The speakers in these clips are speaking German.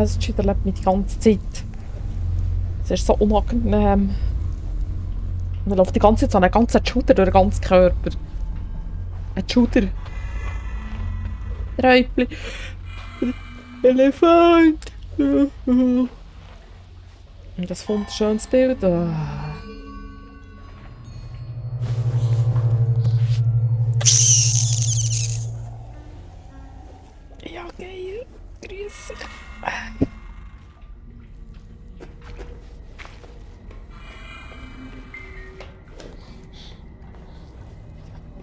Es schüttelt mich die ganze Zeit. Es ist so unangenehm. Und er läuft die ganze Zeit so einen ganzen Shooter durch den ganzen Körper. Ein Shooter. Räubli. Elefant. Und das wunderschönes Bild. Ja, geil. Grüß dich.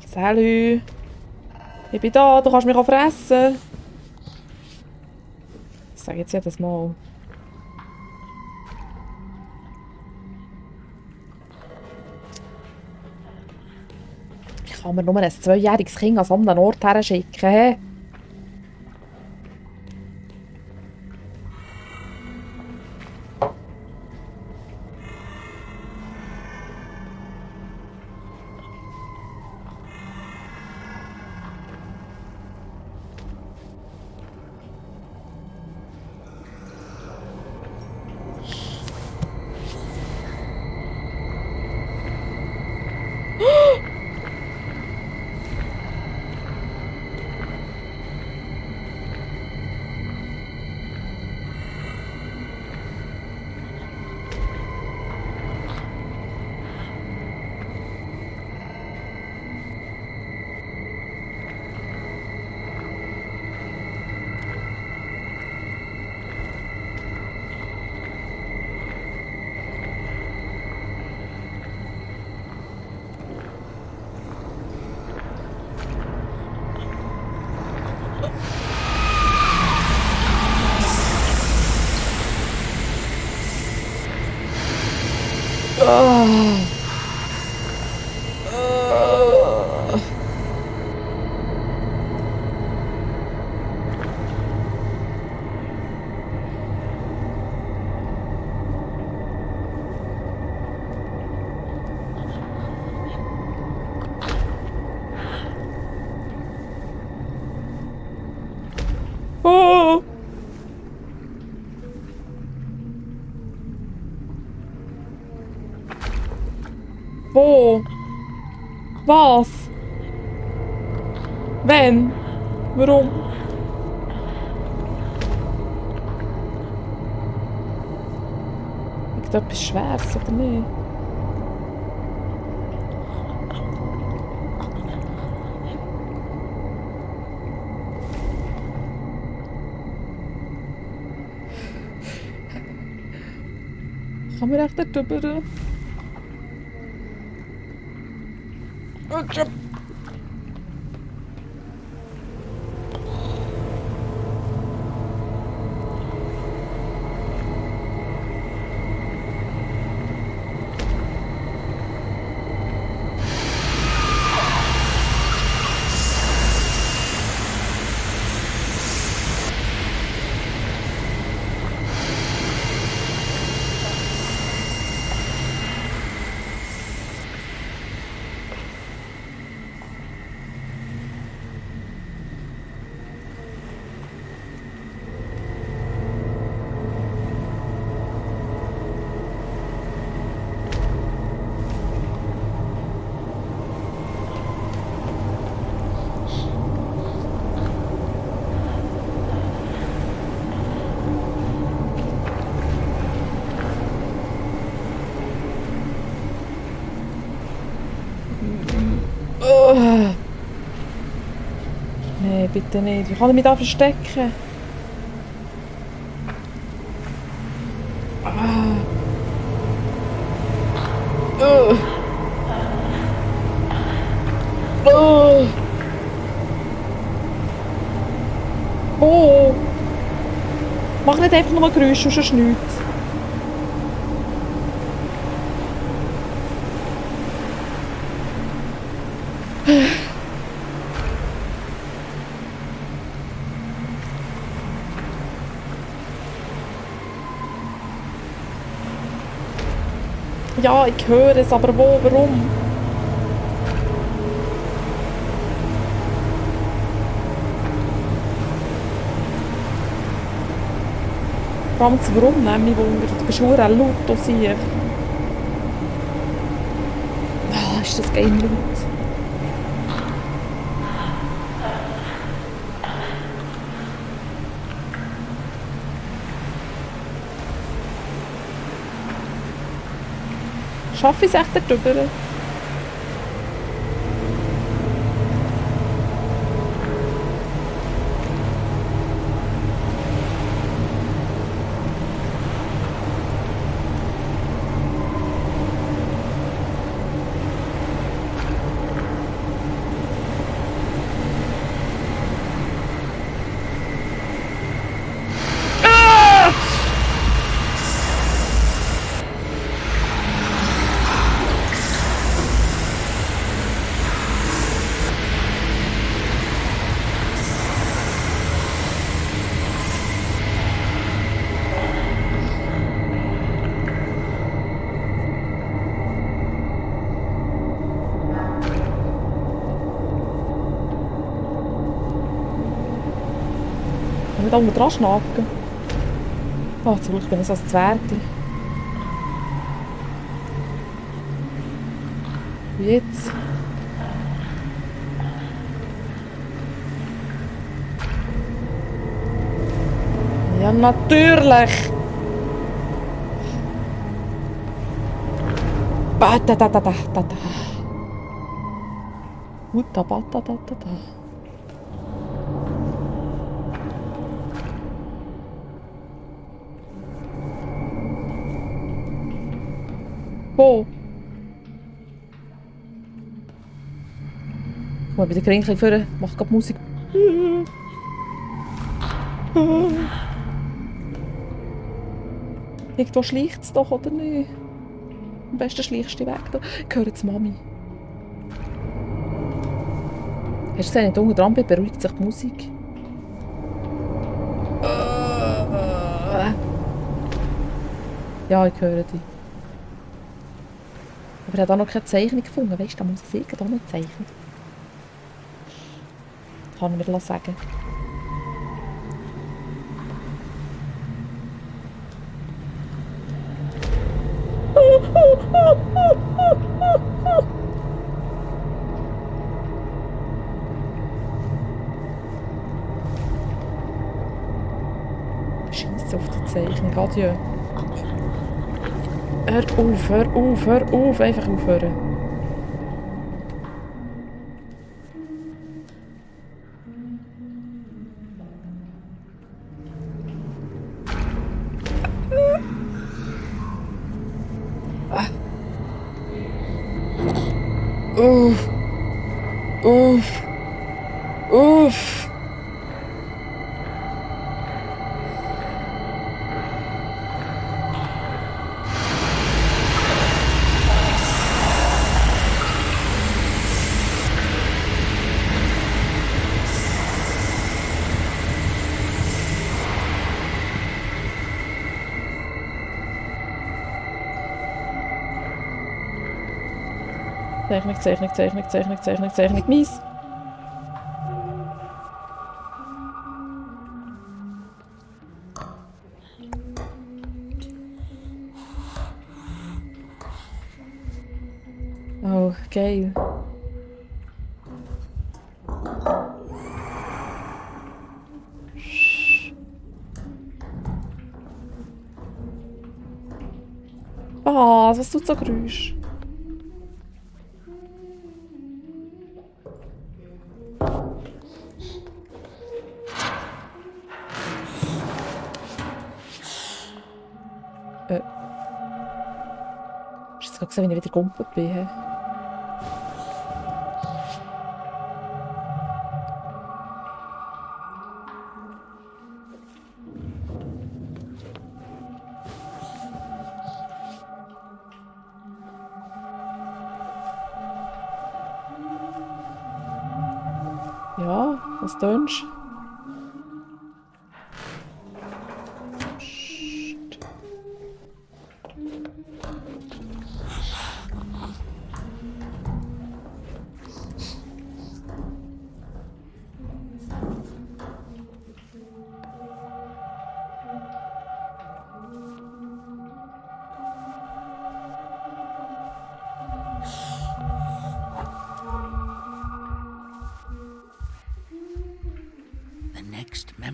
Salut. Ich bin da, du kannst mich auch fressen. Ich sage jetzt jedes Mal. Ich kann mir nur ein 2-jähriges Kind an so einem Ort her schicken. He? Oh. Wo? Was? Wenn? Warum? Liegt da etwas Schweres oder nicht? Kann man echt dort drüber? Nee, bitte nicht. Wie kann ich mich da verstecken? Oh! Mach nicht einfach nur Geräusche und sonst nichts. Ja, ich höre es, aber wo, warum? Vor allem das Warum nimmt mich Wunder. Du bist verdammt laut hier. Ah, ist das geil laut. Schaffe ich es echt darüber? Kann ich da unten dran schnacken? Oh, zum Glück bin ich so ein Zwergchen. Jetzt. Ja, natürlich! Ba-da-da-da-da-da-da. Uta-ba-da-da-da-da. Wo? Ich muss bei den Kringeln führen. Mach gerade Musik. Irgendwo schleicht es doch, oder nicht? Am besten schleichst du weg. Da. Ich höre jetzt Mami. Hast du gesehen, wenn ich unten dran bin, beruhigt sich die Musik. Ja, ich höre dich. Aber ich habe auch noch keine Zeichnung gefunden. Weißt du, da muss ich sicher auch nicht zeichnen. Kann ich mir sagen. Scheiße auf die Zeichnung. Adieu. Hör auf, hör auf, hör auf. Einfach aufhören. Uff. Uff. Uff. Zeichnung, Zeichnung, Zeichnung, Zeichnung, Zeichnung, Zeichnung, mies. Oh, geil. Was tut so Geräusch? Hast du jetzt gerade gesehen, wie ich wieder gegumpelt bin? He? Ja, was tönst du?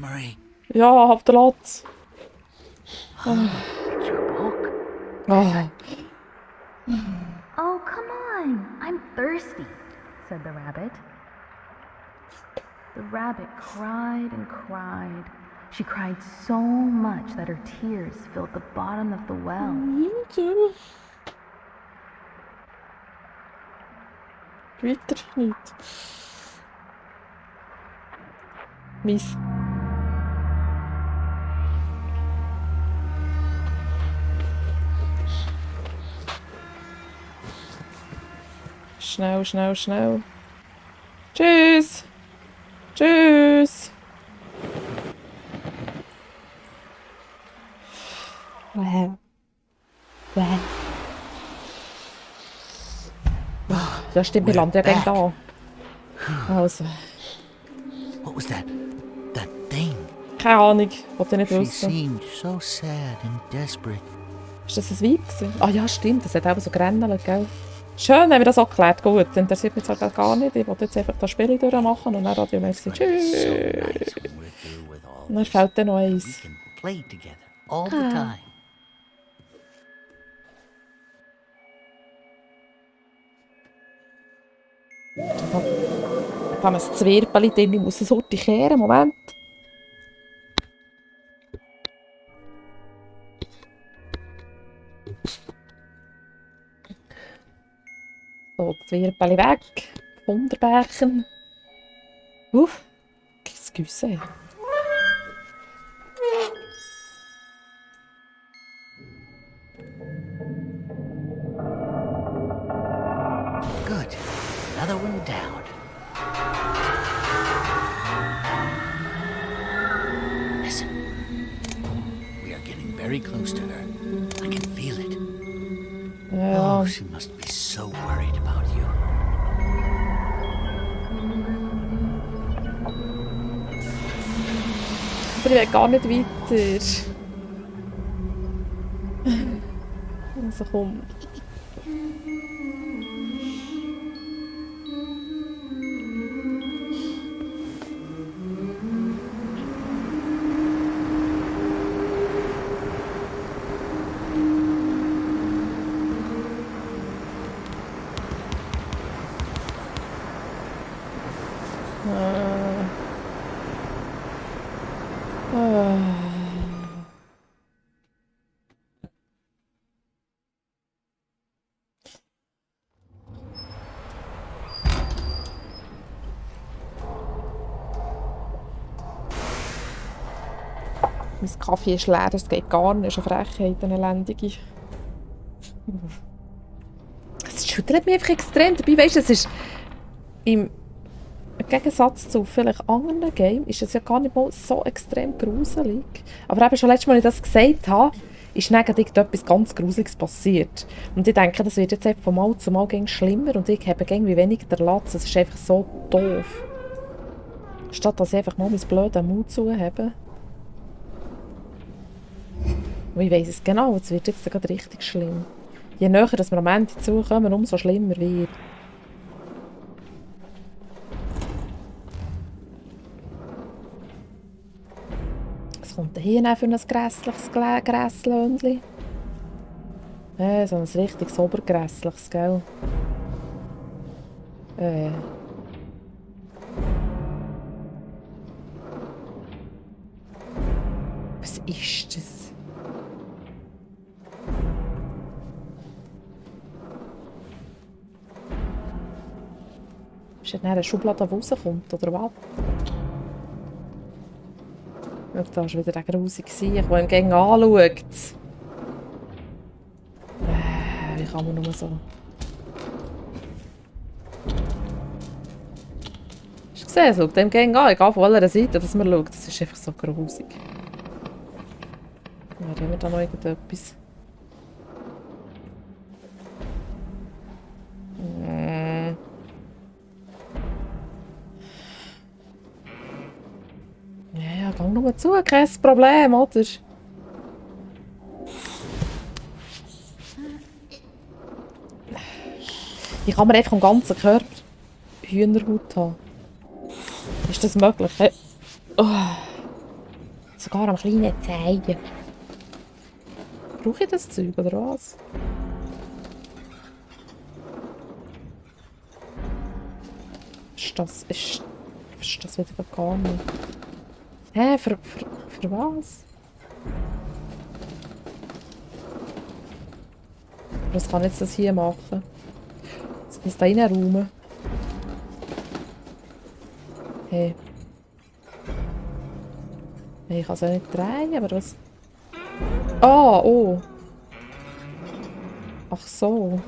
memory. Ja, hab den Latz. It's your book. Ah. Oh, come on! I'm thirsty, said the rabbit. The rabbit cried and cried. She cried so much that her tears filled the bottom of the well. Weiter nicht. Mies. Schnell, schnell, schnell. Tschüss! Tschüss! Ja, stimmt, wir landen ja gleich da. Also, What was that? That thing? keine Ahnung, wollte ich nicht She wissen. seemed so sad and desperate. Ist das ein Weib gewesen? Ah ja, stimmt, das hat auch so gerännelt, gell? Schön, haben wir das auch geklärt. Gut, interessiert mich jetzt halt gar nicht. Ich wollte jetzt einfach das Spiel durchmachen und dann Radio Merci. It's gonna be Tschüss! so nice when we're through with all Und dann this. fehlt dann noch We eins. can play together all the time. Da haben wir ein Zwirbeli drin, ich muss es heute kehren. Moment. So, Zwirbeli weg. Wunderbärchen. Excuse. Good. Another one down. Listen. We are getting very close to her. I can feel it. Ja, Oh, she must be so worried about you. aber ich will gar nicht weiter. Also komm. Mein Kaffee ist leer, das geht gar nicht. Das ist eine Frechheit, eine elendige. Es schüttelt mich einfach extrem. Dabei, weißt du, es ist im Gegensatz zu vielleicht anderen Games ist es ja gar nicht mal so extrem gruselig. Aber eben schon letztes Mal, als ich das gesagt habe, ist dann gerade etwas ganz Gruseliges passiert. Und ich denke, das wird jetzt einfach von Mal zu Mal schlimmer und ich habe irgendwie weniger den Latz. Es ist einfach so doof. Statt dass ich einfach mal mein blöden Mut zu habe. Und ich weiss es genau, es wird jetzt gerade richtig schlimm. Je näher dass wir am Ende zukommen, umso schlimmer wird. Was kommt denn hier für ein grässliches Grässlöhnchen? So ein richtig obergrässliches, gell? Was ist das? Ist das in einer Schublade, die rauskommt, oder was? Ja, da ist wieder der grusige Sieg, der ihn gegen anschaut. Wie kann man nur so... Hast du gesehen? Es schaut dem gegen an, egal von welcher Seite dass man schaut. Das ist einfach so grusig. Ja, haben wir da noch irgendetwas? Ja, gang nur zu, kein Problem, oder? Ich kann mir einfach am ganzen Körper Hühnerhaut haben. Ist das möglich? Hey. Oh. sogar am kleinen Zeigen. Brauche ich das Zeug oder was? Ist das wieder gar nicht? Hä? Für was? Was kann jetzt das hier machen? Jetzt muss da reinräumen. Hey. Hey, ich kann es ja nicht drehen, aber was? Ah, oh. Ach so.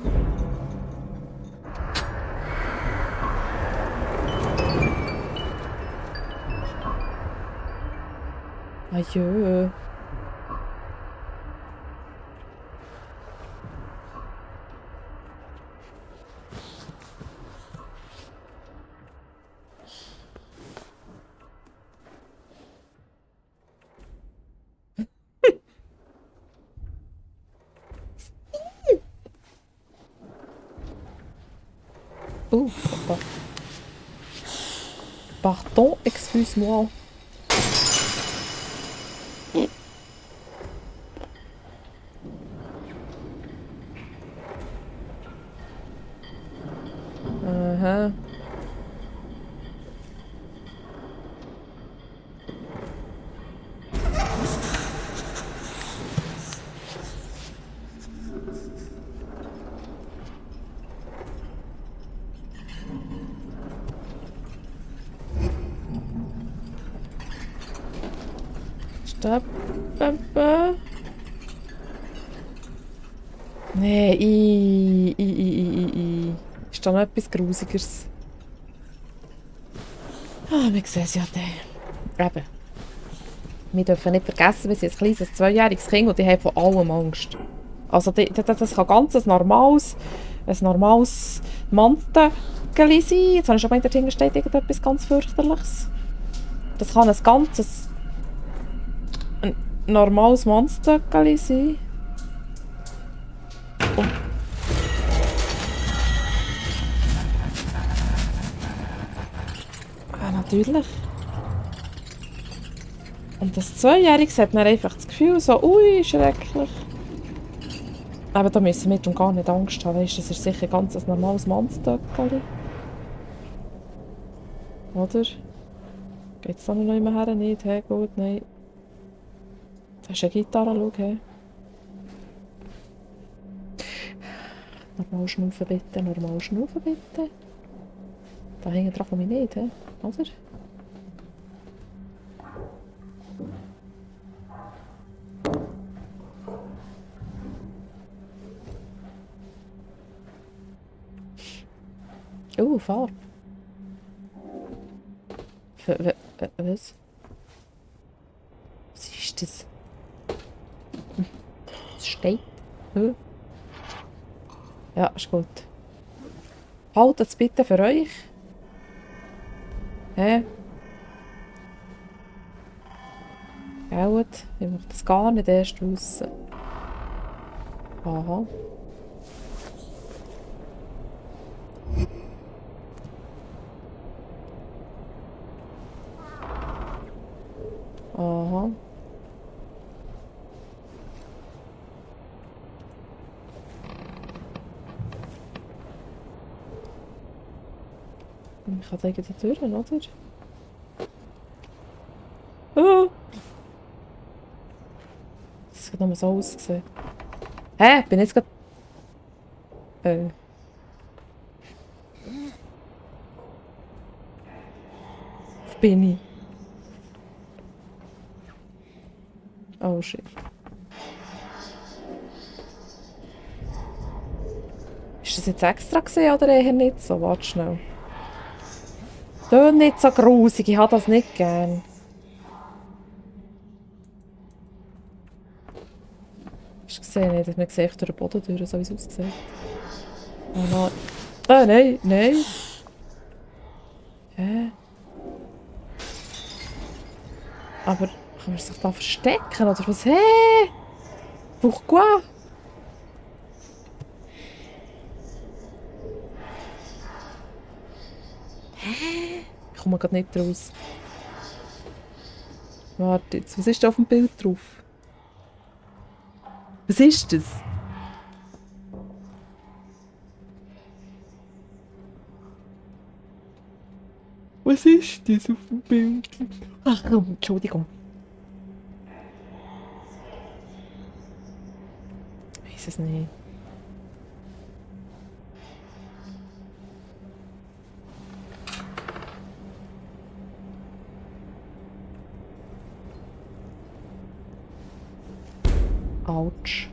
Ajö. Papa. Pardon, excuse-moi. Aha. Stopp. Nee, Ist da noch etwas Grusigeres? Ah, wir sehen es ja dann. Eben. Wir dürfen nicht vergessen, wir sind ein kleines 2-jähriges Kind und die haben von allem Angst. Also das kann ganz ein normales Mantegeli sein. Jetzt habe ich schon gemeint, da steht irgendetwas ganz fürchterliches. Das kann ein normales Monstergeli sein. Und ja, natürlich. Und das 2-Jährige hat dann einfach das Gefühl, so, ui, schrecklich. Aber da müssen wir gar nicht Angst haben, weißt, das ist sicher ganz ein normales Monstergeli. Oder? Geht es da noch immer her? Nicht? Hey, gut, nein. Da ist eine Gitarre, schau her. Normal schnaufen bitte, normal schnaufen bitte. Da hängen drauf komme ich nicht, he? Oder? Farbe. Was? Was ist das? Was steht? Ja, ist gut. Haltet es bitte für euch. Hä? Gut, ich mache das gar nicht erst raus. Aha. Aha. Ich kann da irgendwie durch, oder? Ah! Das hat nochmal so ausgesehen. Hä? Bin ich jetzt gerade... Wo bin ich? Oh shit. Ist das jetzt extra gesehen oder eher nicht so? Warte schnell. Tönt nicht so grusig, ich habe das nicht gern. Hast du gesehen? Nicht? Man sieht durch den Boden durch, so wie es aussieht. Oh nein. Nein, nein. Hä? Aber kann man sich da verstecken oder was? Hä? Pourquoi? Hä? Ich komme gerade nicht raus. Warte jetzt, was ist da auf dem Bild drauf? Was ist das? Was ist das auf dem Bild? Ach komm, Entschuldigung. Ich weiß es nicht. Autsch.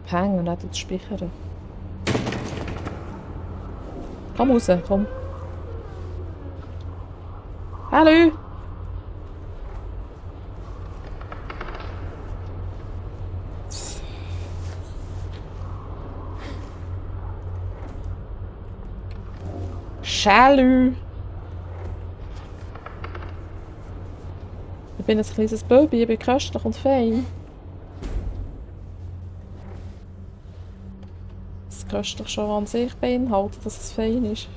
Hängen, nicht das Speichern. Komm raus, komm. Hallo! Salut! Ich bin ein kleines Baby, ich bin köstlich und fein. Das köstlich schon an sich beinhaltet, dass es fein ist.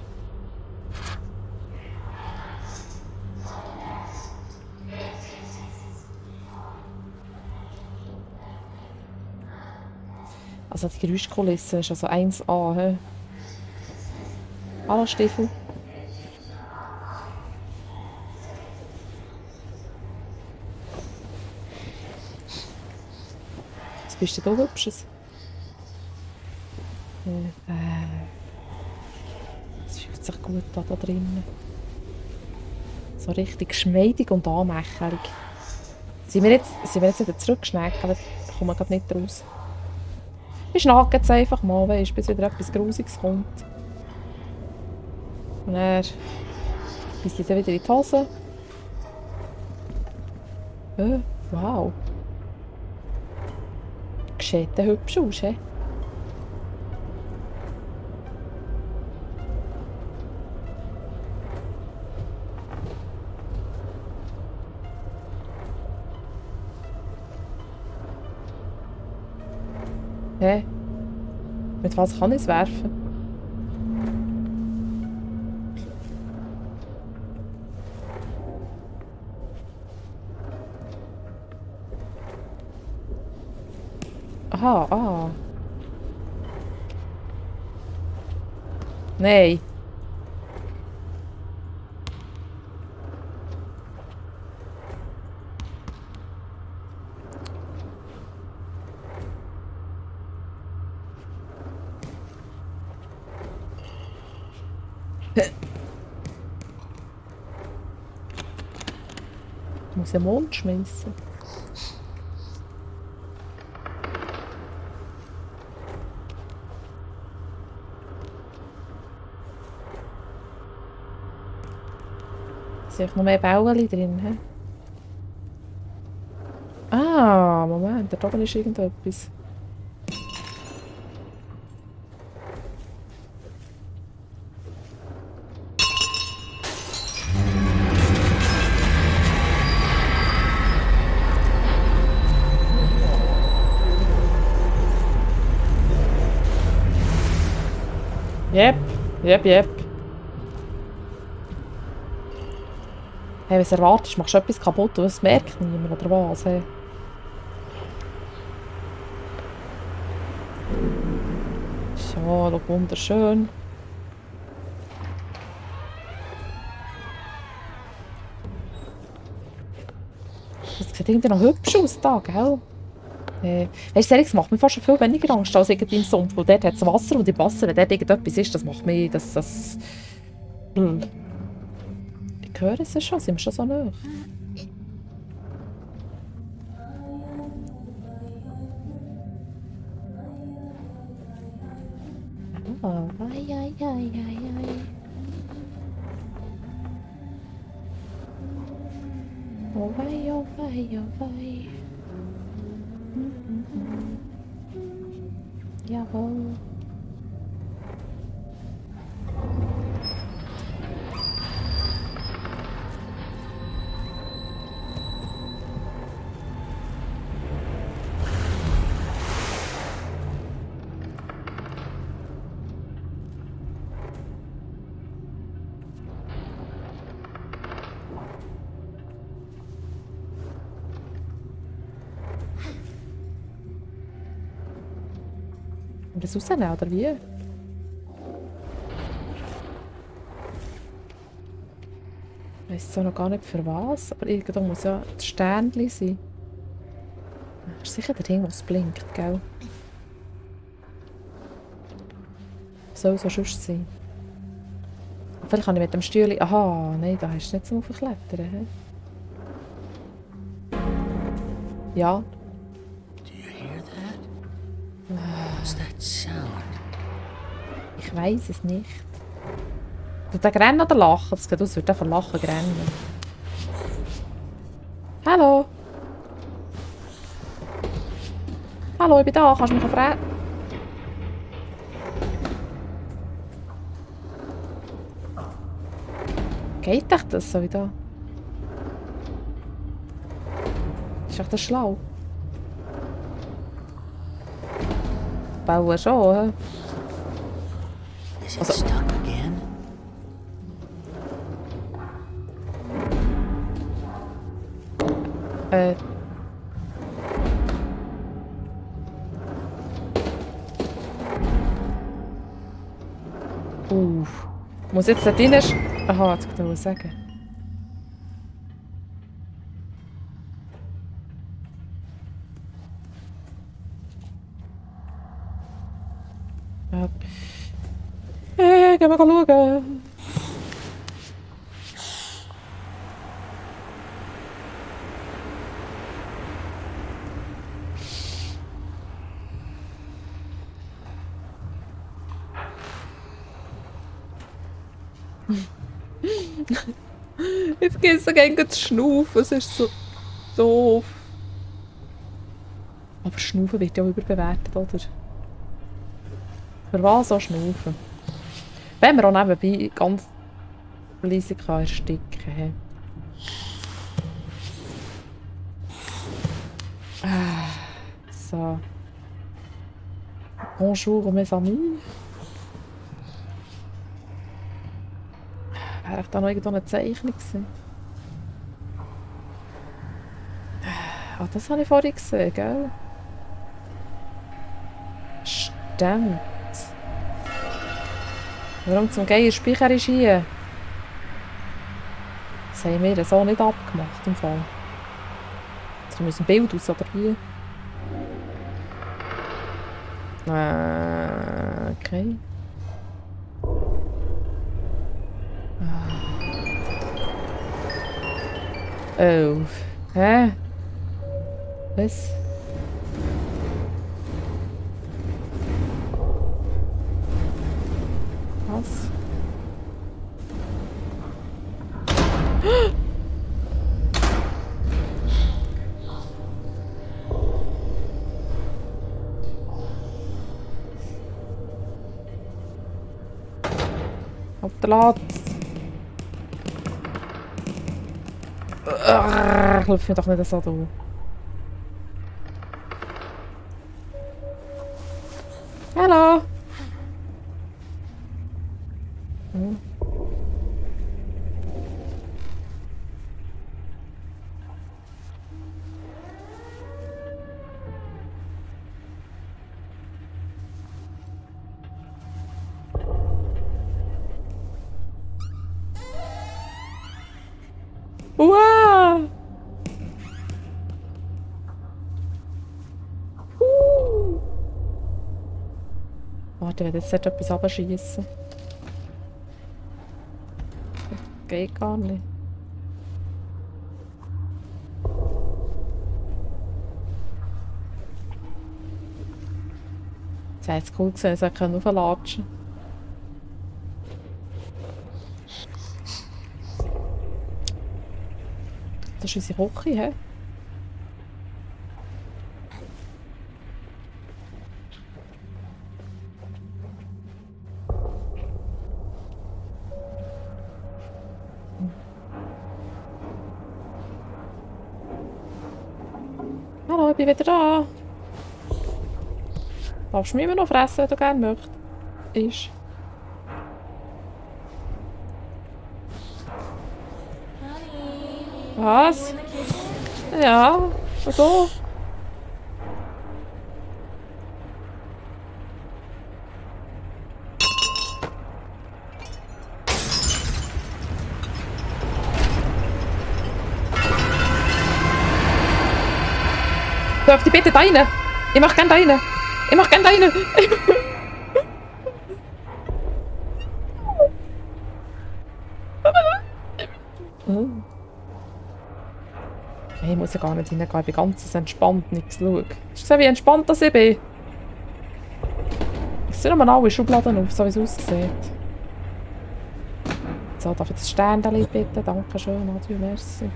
Also die Geräuschkulisse ist also 1A. He? Hallo Stiefel. Was bist du da Hübsches? Es fühlt sich gut an da drinnen. So richtig geschmeidig und anmächelig. Sind wir jetzt wieder zurückgeschnäckelt? Ich komme gerade nicht raus. Wir schnacken jetzt einfach mal, weißt, bis wieder etwas Grusiges kommt. Und dann bist du dann wieder in die Hose. Wow. Sieht der hübsch aus, hä? Hä? Mit was kann ich es werfen? Aha, ah. Nein. Ich muss den Mond schmeißen. Sind noch mehr Bäuerchen drin? He? Ah, Moment, da oben ist irgendetwas. Yep. Hey, was erwartest du? Machst du etwas kaputt und es merkt niemand, oder was? Hey? So, schau, wunderschön. Das sieht irgendwie noch hübsch aus da, gell? Weißt du, das macht mir fast schon viel weniger Angst als irgendwie im Sumpf. Weil dort hat es Wasser und im Wasser, wenn dort irgendetwas ist, das macht mich... Das Ich höre es schon, sind wir schon so nah? Ah, ai. Oh wei. Jawohl. Und das rausnehmen, oder wie? Ich weiss zwar noch gar nicht für was, aber irgendwo muss ja das Sternchen sein. Das ist sicher der Ding, was blinkt, gell? Soll so sonst sein. Vielleicht kann ich mit dem Stühle... Aha, nein, da hast du nicht zum Aufklettern. He? Ja. Do you hear that? What's that sound? Ich weiss es nicht. Tut er rennen oder lachen? Das geht aus, würde er von Lachen rennen. Hallo! Hallo, ich bin da. Kannst du mich fragen? Geht echt das so wie da? Ist echt das schlau? Bauen schon, hä? Is it stuck again? Muss jetzt da drin... Aha, jetzt kann ich sagen. Ja. Hey, gehen wir schauen. Ich vergesse gerne zu schnaufen, es ist so doof. Aber Schnaufen wird ja auch überbewertet, oder? Für was auch schnaufen? Wenn wir auch nebenbei ganz leise ersticken kann. So. Bonjour, mes amis. Wäre da noch irgendwo eine Zeichnung gewesen? Ah, das habe ich vorhin gesehen, gell? Stimmt. Warum zum Geier Speicher ist hier? Das haben wir so nicht abgemacht im Fall. Jetzt müssen wir ein Bild aus, oder wie? Okay. Oh. Hä? Was? Was? Auf der Lade. Lauf mir doch nicht so da. Hallo. Hm. Wow! Warte, ich will jetzt etwas abschießen. Geht gar nicht. Das wäre jetzt cool gewesen, ich konnte rauflatschen. Das ist unsere Küche, hä? Hallo, ich bin wieder da. Darfst du mich immer noch fressen, wenn du gerne möchtest? Was? Ja, so. Dürfte ich bitte da rein? Ich mach gerne da rein. Ich mach gerne da rein. Hey, ich muss ja gar nicht reingehen. Ich bin ganz entspannt, nichts schauen. Hast du gesehen, wie entspannt das ich bin? Ich sehe nochmal alle Schubladen auf, so wie es aussieht. So, darf ich das Sternchen bitte? Danke schön, adieu, merci.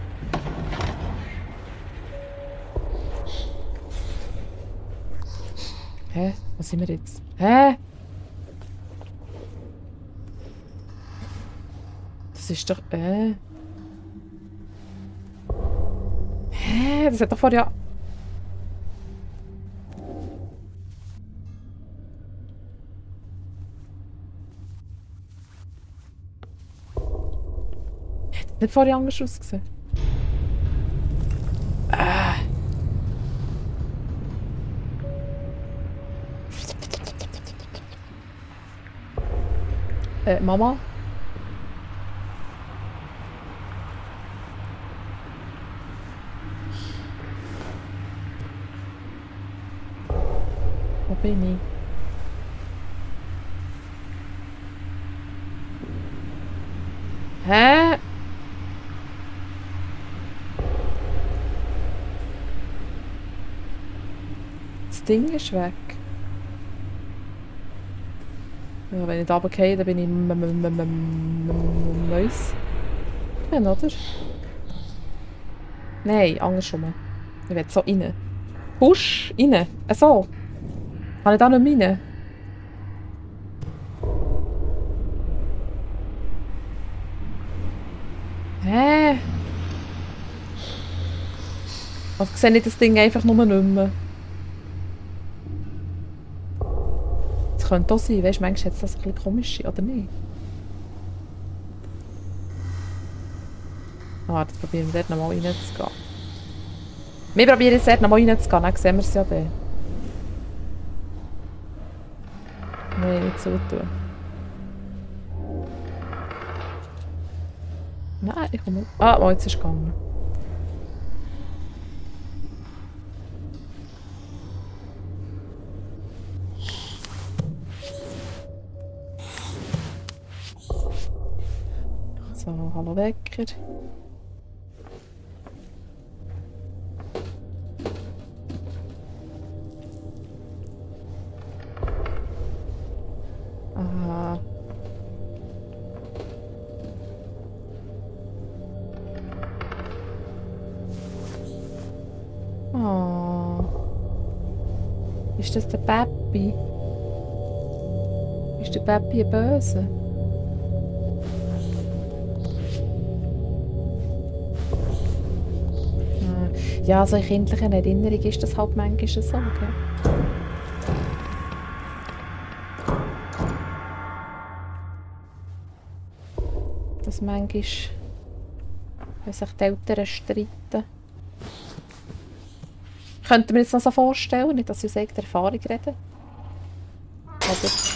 Hä? Was sind wir jetzt? Hä? Das ist doch... Hä? Das hat doch vorher... Ja... Hat das nicht vorher anders ausgesehen? Mama? Wo bin ich? Hä? Das Ding ist weg. Ja, wenn ich da runtergehe, dann bin ich Mäus. Ja, oder? Nein, andersrum. Ich will so rein. Husch, rein. So. Kann ich da nicht rein? Hä? Also sehe ich das Ding einfach nur nicht mehr. Das könnte auch sein, weißt du, manchmal hat das ein bisschen komisch, oder nicht? Ah, jetzt probieren wir dort nochmal reinzugehen. Wir probieren jetzt dort nochmal reinzugehen, dann sehen wir es ja dann. Nein, nicht so tun. Nein, ich komme nicht. Ah, oh, jetzt ist es gegangen. So, hallo Wecker. Aha. Oh. Ist das der Peppi? Ist der Peppi ein Böse? Ja, so in kindlichen Erinnerungen ist das halt manchmal so, gell? Dass manchmal, wenn sich die Eltern streiten. Könnte mir jetzt noch so vorstellen, nicht, dass ich aus eigener Erfahrung rede. Aber...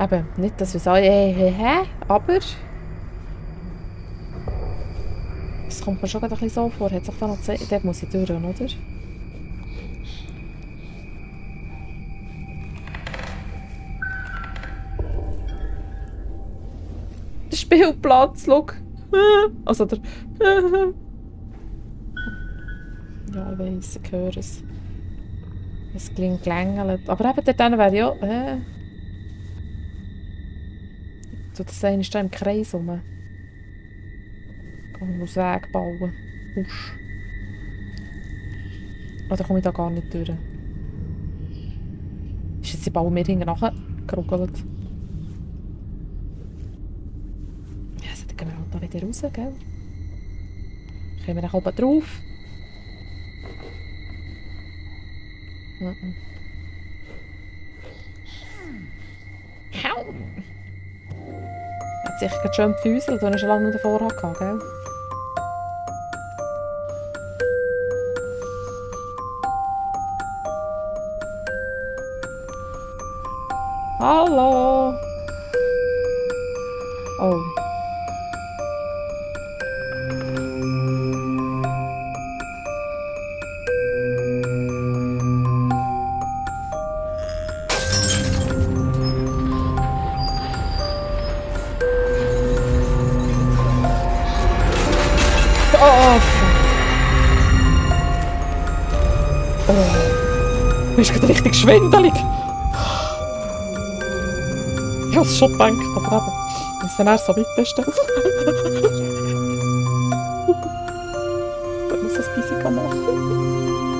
Eben, nicht, dass wir sagen, hä? Aber... Das kommt mir schon gerade ein bisschen so vor. Hat sich da noch Zeit? Dort muss ich durch, oder? Der Spielplatz, schau. Also der... Ja, ich weiss, ich höre es. Es klingt gelängelt. Aber eben dort wäre ja... So, das eine ist da im Kreis rum. Ich muss Weg bauen. Usch. Oder komme ich da gar nicht durch? Ist jetzt die Baum mir hinten nachgeruckelt? Ja, sollte genau da wieder raus, gell? Kommen wir dann oben drauf? Hau! Hat sich gerade schön gefüßelt, wenn er schon lange nicht davor hatte, gell? Hallo. Oh. Oh, fuck. Mir ist gerade richtig schwindelig. Ich habe es schon gedacht, aber eben, wenn es dann erst so weit ist, dann muss das ein bisschen machen.